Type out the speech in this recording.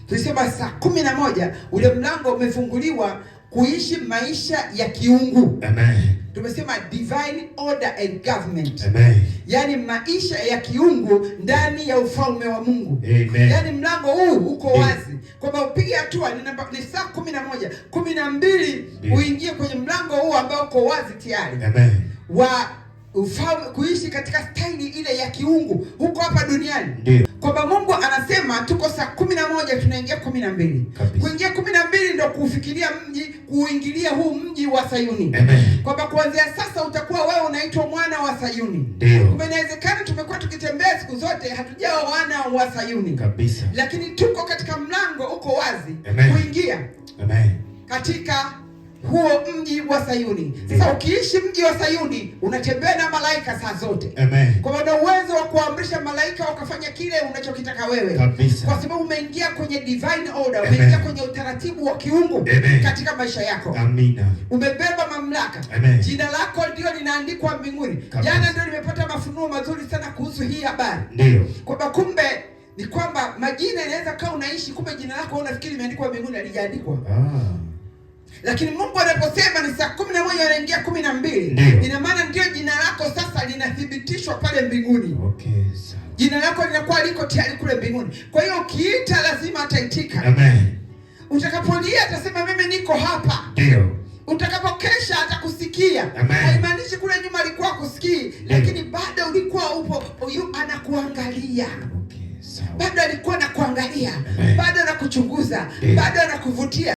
tulisema saa 11 ule mlango umefunguliwa kuishi maisha ya kiungu. Amen. Tumesema divine order and government. Amen. Yaani maisha ya kiungu ndani ya ufalme wa Mungu. Amen. Yaani mlango huu uko wazi. Kwamba upige hatua ni saa 11, 12 uingie kwenye mlango huu ambao uko wazi tayari. Amen. Wa ufalme, kuishi katika staili ile ya kiungu huko hapa duniani. Ndio. Kwamba Mungu anasema tuko saa 11 tunaingia 12. Kuingia 12 ndio kufikiria mji, kuingilia huu mji wa Sayuni. Amen. Kwamba kuanzia sasa utakuwa wewe unaitwa mwana wa Sayuni. Ndio. Inawezekana tumekuwa tukitembea siku zote hatujawa wana wa Sayuni. Kabisa. Lakini tuko katika mlango uko wazi. Amen. Kuingia. Amen. Katika huo mji wa Sayuni. Sasa ukiishi mji wa Sayuni unatembea na malaika saa zote. Amen. Kwa maana uwezo wa kuamrisha malaika wakafanya kile unachokitaka wewe. Kabisa. Kwa sababu umeingia kwenye divine order, umeingia kwenye utaratibu wa kiungu. Amen. Katika maisha yako. Amina. Umebeba mamlaka. Amen. Jina lako ndio linaandikwa mbinguni. Jana ndio nimepata mafunuo mazuri sana kuhusu hii habari. Ndio. Kwamba kumbe ni kwamba majina inaweza kaa unaishi kumbe jina lako unafikiri limeandikwa mbinguni halijaandikwa. Lakini Mungu anaposema ni saa 11 anaingia 12, ina maana ndio jina lako sasa linathibitishwa pale mbinguni. Okay, sawa. Jina lako linakuwa liko tayari kule mbinguni. Kwa hiyo ukiita lazima ataitika. Amen. Utakapolia atasema mimi niko hapa. Ndio. Utakapokesha atakusikia. Haimaanishi kule nyuma alikuwa kusikii, lakini bado ulikuwa upo, anakuangalia. Okay, sawa. Bado alikuwa anakuangalia, bado anakuchunguza, bado anakuvutia.